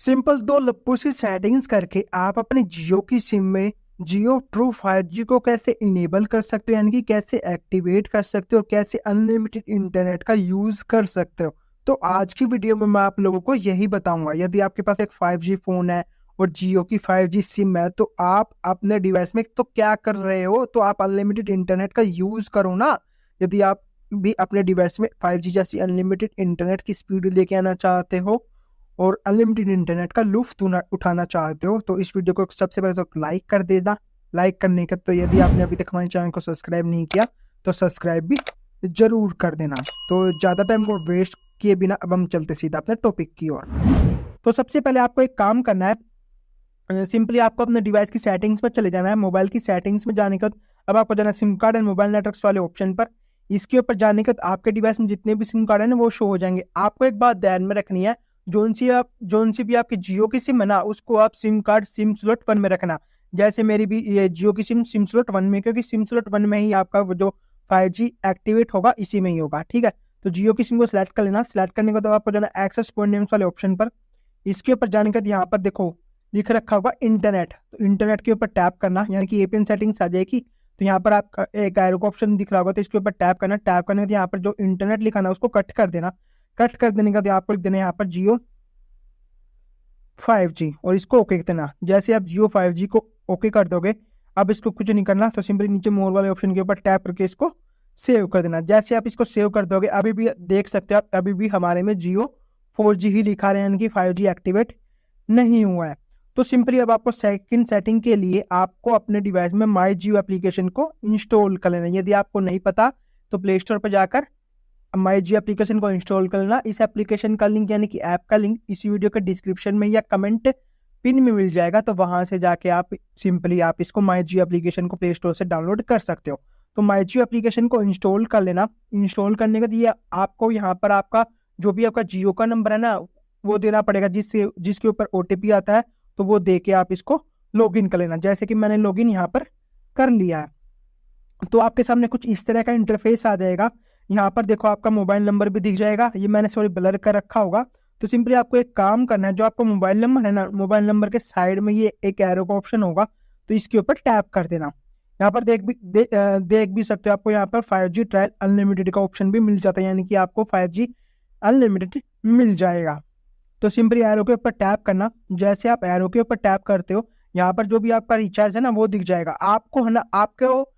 Simple दो लप्पू सी settings करके आप अपने जियो की सिम में जियो ट्रू 5G को कैसे इनेबल कर सकते हो, यानी कि कैसे एक्टिवेट कर सकते हो, कैसे अनलिमिटेड इंटरनेट का यूज कर सकते हो। तो आज की वीडियो में मैं आप लोगों को यही बताऊंगा। यदि आपके पास एक 5G फोन है और जियो की 5G सिम है तो आप अपने डिवाइस में तो क्या कर रहे हो, तो आप अनलिमिटेड इंटरनेट का यूज करो ना। यदि आप भी अपने डिवाइस में 5G जैसी अनलिमिटेड इंटरनेट की स्पीड लेके आना चाहते हो और अनलिमिटेड इंटरनेट का लुफ्त उठाना चाहते हो तो इस वीडियो को सबसे पहले तो लाइक कर देना। लाइक करने का तो यदि आपने अभी तक हमारे चैनल को सब्सक्राइब नहीं किया तो सब्सक्राइब भी जरूर कर देना। तो ज़्यादा टाइम को वेस्ट किए बिना अब हम चलते सीधा अपने टॉपिक की ओर। तो सबसे पहले आपको एक काम करना है। सिंपली आपको अपने डिवाइस की सेटिंग्स पर चले जाना है। मोबाइल की सेटिंग्स में जाने के बाद अब आपको जाना है SIM card and mobile networks वाले ऑप्शन पर। इसके ऊपर जाने के बाद आपके डिवाइस में जितने भी सिम कार्ड है ना वो शो हो जाएंगे। आपको एक बात ध्यान में रखनी है, जोन सी भी आपकी जियो की सिम है ना उसको आप सिम कार्ड सिम स्लॉट 1 में रखना। जैसे मेरी भी ये जियो की सिम स्लॉट 1 में, क्योंकि सिम स्लॉट 1 में ही आपका वो जो 5G एक्टिवेट होगा इसी में ही होगा। ठीक है, तो जियो की सिम को सिलेक्ट कर लेना। सिलेक्ट करने के बाद आपको जाना एक्सेस पॉइंट नेम्स वाले ऑप्शन पर। इसके ऊपर जाने के बाद यहाँ पर देखो लिख रखा होगा इंटरनेट, तो इंटरनेट के ऊपर टैप करना, यानी कि एपीएन सेटिंग्स आ जाएगी। तो यहाँ पर आप एक एरो का ऑप्शन दिख रहा होगा तो इसके ऊपर टैप करना। टैप करने के बाद यहाँ पर जो इंटरनेट लिखा ना उसको कट कर देना। कट कर देने के बाद आपको लिख देना यहाँ पर जियो 5G और इसको ओके कर देना। जैसे आप जियो 5G को ओके कर दोगे, अब इसको कुछ नहीं करना, तो सिंपली नीचे मोर वाले ऑप्शन के ऊपर टैप करके इसको सेव कर देना। जैसे आप इसको सेव कर दोगे अभी भी देख सकते हो आप, अभी भी हमारे में जियो 4G ही लिखा रहे हैं, यानी कि 5G एक्टिवेट नहीं हुआ है। तो सिंपली अब आपको सेकंड सेटिंग के लिए आपको अपने डिवाइस में माई जियो एप्लीकेशन को इंस्टॉल कर लेना। यदि आपको नहीं पता तो प्ले स्टोर पर जाकर माई जियो एप्लीकेशन को इंस्टॉल कर लेना। इस एप्लीकेशन का लिंक यानी कि ऐप का लिंक इसी वीडियो के डिस्क्रिप्शन में या कमेंट पिन में मिल जाएगा, तो वहां से जाके आप सिंपली आप इसको माई जियो एप्लीकेशन को प्ले स्टोर से डाउनलोड कर सकते हो। तो माई जियो एप्लीकेशन को इंस्टॉल कर लेना। इंस्टॉल करने के बाद ये आपको यहाँ पर आपका जो भी आपका जियो का नंबर है ना वो देना पड़ेगा, जिसके ऊपर OTP आता है, तो वो दे के आप इसको लॉगिन कर लेना। जैसे कि मैंने लॉगिन यहाँ पर कर लिया है तो आपके सामने कुछ इस तरह का इंटरफेस आ जाएगा। यहाँ पर देखो आपका मोबाइल नंबर भी दिख जाएगा, ये मैंने सॉरी ब्लर कर रखा होगा। तो सिंपली आपको एक काम करना है, जो आपका मोबाइल नंबर है ना मोबाइल नंबर के साइड में ये एक एरो का ऑप्शन होगा तो इसके ऊपर टैप कर देना। यहाँ पर देख भी सकते हो आपको यहाँ पर 5G ट्रायल अनलिमिटेड का ऑप्शन भी मिल जाता है, यानी कि आपको 5G अनलिमिटेड मिल जाएगा। तो सिंपली एरो के ऊपर टैप करना। जैसे आप एरो के ऊपर टैप करते हो यहाँ पर जो भी आपका रिचार्ज है ना वो दिख जाएगा आपको, है ना। आपको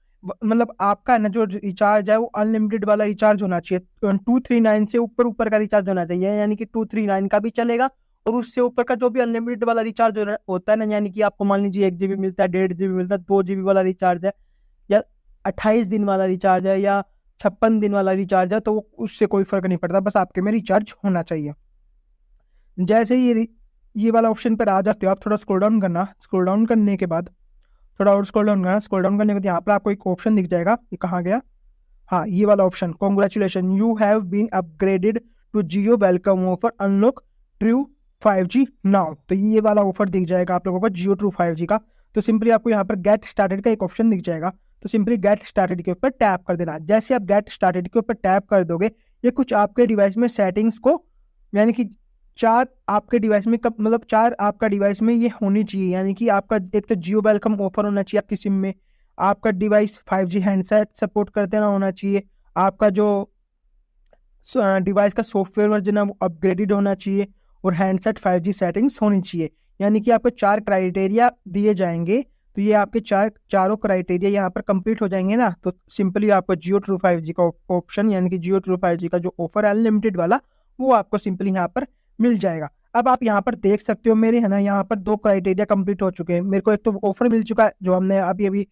मतलब आपका है ना जो रिचार्ज है वो अनलिमिटेड वाला रिचार्ज होना चाहिए। 239 से ऊपर ऊपर का रिचार्ज होना चाहिए, यानी कि 239 का भी चलेगा और उससे ऊपर का जो भी अनलिमिटेड वाला रिचार्ज होता है ना, यानी कि आपको मान लीजिए 1 GB मिलता है, 1.5 GB मिलता है, 2 GB वाला रिचार्ज है, या 28 दिन वाला रिचार्ज है, या 56 दिन वाला रिचार्ज है, तो उससे कोई फर्क नहीं पड़ता, बस आपके में रिचार्ज होना चाहिए। जैसे ये वाला ऑप्शन पर आ जाते हो आप, थोड़ा स्क्रॉल डाउन करना। स्क्रॉल डाउन करने के बाद थोड़ा और स्क्रॉल डाउन करना। स्क्रॉल डाउन करने के बाद यहाँ पर आपको एक ऑप्शन दिख जाएगा, ये कहाँ गया, हाँ ये वाला option, congratulation you have been upgraded to Jio welcome offer unlock true 5G now. तो ये वाला ऑफर दिख जाएगा आप लोगों को जियो ट्रू 5G का। तो सिंपली आपको यहाँ पर गेट स्टार्टेड का एक ऑप्शन दिख जाएगा, तो सिंपली गेट स्टार्टेड के ऊपर टैप कर देना। जैसे आप गेट स्टार्टेड के ऊपर टैप कर दोगे ये कुछ आपके डिवाइस में सेटिंग्स को, यानी कि चार आपके डिवाइस में मतलब चार आपका डिवाइस में ये होनी चाहिए, यानी कि आपका एक तो जियो वेलकम ऑफर होना चाहिए आपकी सिम में, आपका डिवाइस 5G हैंडसेट सपोर्ट करते ना होना चाहिए, आपका जो डिवाइस का सॉफ्टवेयर वर्जन है वो अपग्रेडेड होना चाहिए, और हैंडसेट 5G सेटिंग्स होनी चाहिए। यानी कि आपको 4 क्राइटेरिया दिए जाएंगे। तो ये आपके चारों क्राइटेरिया यहाँ पर कंप्लीट हो जाएंगे ना, तो सिंपली आपको जियो ट्रू 5G का ऑप्शन, यानी कि जियो ट्रू 5G का जो ऑफर है अनलिमिटेड वाला, वो आपको सिंपली यहाँ पर मिल जाएगा। अब आप यहाँ पर देख सकते हो मेरे है ना यहाँ पर 2 क्राइटेरिया कंप्लीट हो चुके हैं। मेरे को एक तो ऑफर मिल चुका है जो हमने अभी अभी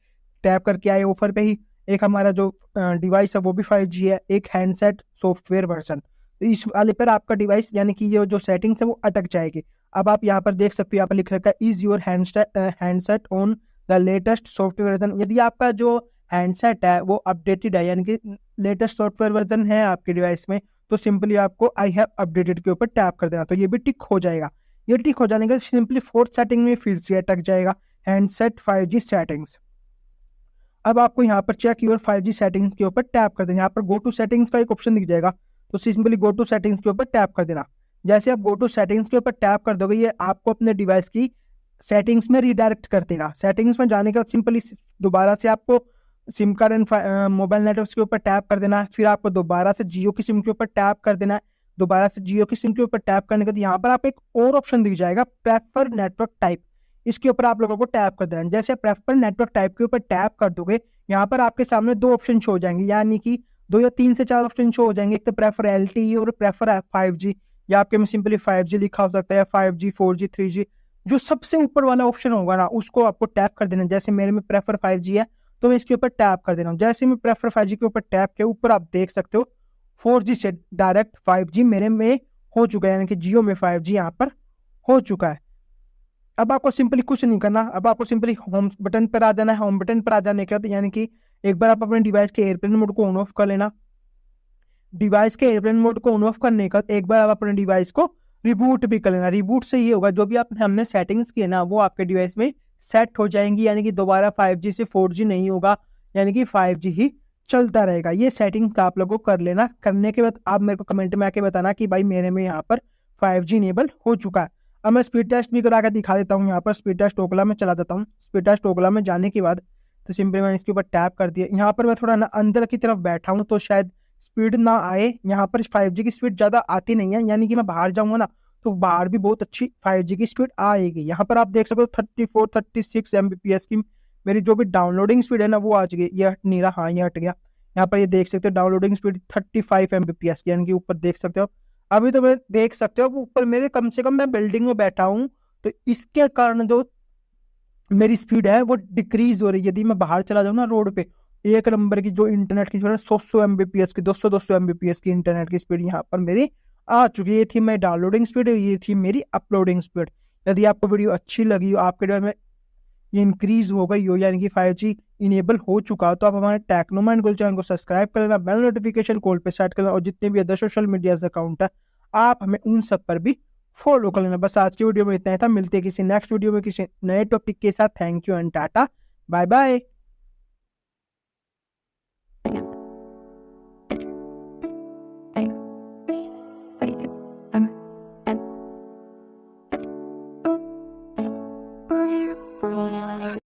टैप करके आए ऑफर पे ही, एक हमारा जो डिवाइस है वो भी 5G है, एक हैंडसेट सॉफ्टवेयर वर्जन। तो इस वाले पर आपका डिवाइस यानी कि ये जो सेटिंग्स है वो अटक जाएगी। अब आप यहाँ पर देख सकते हो, यहाँ पर लिख रखा है is your handset on the latest software version. यदि आपका जो हैंडसेट है वो अपडेटेड है, यानी कि लेटेस्ट सॉफ्टवेयर वर्जन है आपके डिवाइस में, तो सिंपली आपको आई हैव अपडेटेड के ऊपर टैप कर देना, तो ये भी टिक हो जाएगा। ये टिक हो जाने के बाद सिंपली 4th सेटिंग में फिर से अटक जाएगा हैंडसेट 5G सेटिंग्स। अब आपको यहाँ पर चेक योर 5G सेटिंग्स के ऊपर टैप कर देना। यहाँ पर गो टू सेटिंग्स का एक ऑप्शन दिख जाएगा, तो सिंपली गो टू सेटिंग्स के ऊपर टैप कर देना। जैसे आप गो टू सेटिंग्स के ऊपर टैप कर दोगे, ये आपको अपने डिवाइस की सेटिंग्स में रिडायरेक्ट कर देगा। सेटिंग्स में जाने के बाद सिंपली दोबारा से आपको SIM card and mobile network के ऊपर टैप कर देना है। फिर आपको दोबारा से जियो की सिम के ऊपर टैप कर देना है। दोबारा से जियो की सिम के ऊपर टैप करने के बाद यहाँ पर आप एक और ऑप्शन दिख जाएगा, प्रेफर नेटवर्क टाइप। इसके ऊपर आप लोगों को टैप कर देना है। जैसे प्रेफर नेटवर्क टाइप के ऊपर टैप कर दोगे, यहाँ पर आपके सामने दो ऑप्शन शो हो जाएंगे, यानी कि 2 या 3 से 4 ऑप्शन शो हो जाएंगे। एक तो प्रेफर LTE और प्रेफर 5G, या आपके में सिंपली 5G लिखा हो सकता है, या 5G 4G 3G। जो सबसे ऊपर वाला ऑप्शन होगा ना, उसको आपको टैप कर देना। जैसे मेरे में प्रेफर 5G है तो मैं इसके ऊपर टैप कर देना हूँ। जैसे मैं प्रेफर 5G के ऊपर टैप के ऊपर आप देख सकते हो 4G से डायरेक्ट 5G मेरे में हो चुका है, यानी कि जियो में 5G यहाँ पर हो चुका है। अब आपको सिंपली कुछ नहीं करना, अब आपको सिंपली होम बटन पर आ जाना है। होम बटन पर आ जाने के बाद यानी कि एक बार आप अपने डिवाइस के एयरप्लेन मोड को ऑन ऑफ कर लेना। डिवाइस के एयरप्लेन मोड को ऑन ऑफ करने का एक बार आप अपने डिवाइस को रिबूट भी कर लेना। रिबूट से ये होगा, जो भी आप हमने सेटिंग्स किए ना वो आपके डिवाइस में सेट हो जाएंगी, यानी कि दोबारा 5G से 4G नहीं होगा, यानी कि 5G ही चलता रहेगा। ये सेटिंग्स आप लोगों को कर लेना। करने के बाद आप मेरे को कमेंट में आके बताना कि भाई मेरे में यहाँ पर 5G इनेबल हो चुका है। अब मैं स्पीड टेस्ट भी करा कर दिखा देता हूँ। यहाँ पर स्पीड टेस्ट ओकला में चला देता हूँ। स्पीड टेस्ट ओकला में जाने के बाद तो सिंपली मैंने इसके ऊपर टैप कर दिया। यहाँ पर मैं थोड़ा ना अंदर की तरफ बैठा हूँ तो शायद स्पीड ना आए। यहाँ पर 5G की स्पीड ज़्यादा आती नहीं है, यानी कि मैं बाहर जाऊँगा ना तो बाहर भी बहुत अच्छी 5G की स्पीड आएगी। यहाँ पर आप देख सकते हो 34-36 Mbps की मेरी जो भी डाउनलोडिंग स्पीड है ना वो आ चुकी है। ये हट नहीं रहा, हाँ ये हट गया। यहाँ पर ये देख सकते हो डाउनलोडिंग स्पीड 35 Mbps की, यानी कि ऊपर देख सकते हो। अभी तो मैं देख सकते हो ऊपर मेरे कम से कम मैं बिल्डिंग में बैठा हूँ, तो इसके कारण जो मेरी स्पीड है वो डिक्रीज हो रही है। यदि मैं बाहर चला जाऊँ ना रोड पे, एक नंबर की जो इंटरनेट की स्पीड है 100 Mbps की, 200 Mbps की इंटरनेट की स्पीड यहाँ पर मेरी आ चुकी है। ये थी मेरी डाउनलोडिंग स्पीड, ये थी मेरी अपलोडिंग स्पीड। यदि आपको वीडियो अच्छी लगी हो, आपके डिवाइस में ये इंक्रीज हो गई हो, यानी कि 5G इनेबल हो चुका हो, तो आप हमारे टेक्नोमाइंड गोल्ड चैनल को सब्सक्राइब कर लेना, बेल नोटिफिकेशन कॉल पे सेट कर लेना, और जितने भी अदर सोशल मीडिया अकाउंट है आप हमें उन सब पर भी फॉलो कर लेना। बस आज की वीडियो में इतना ही था। मिलते हैं किसी नेक्स्ट वीडियो में किसी नए टॉपिक के साथ। Thank you and tata, bye bye.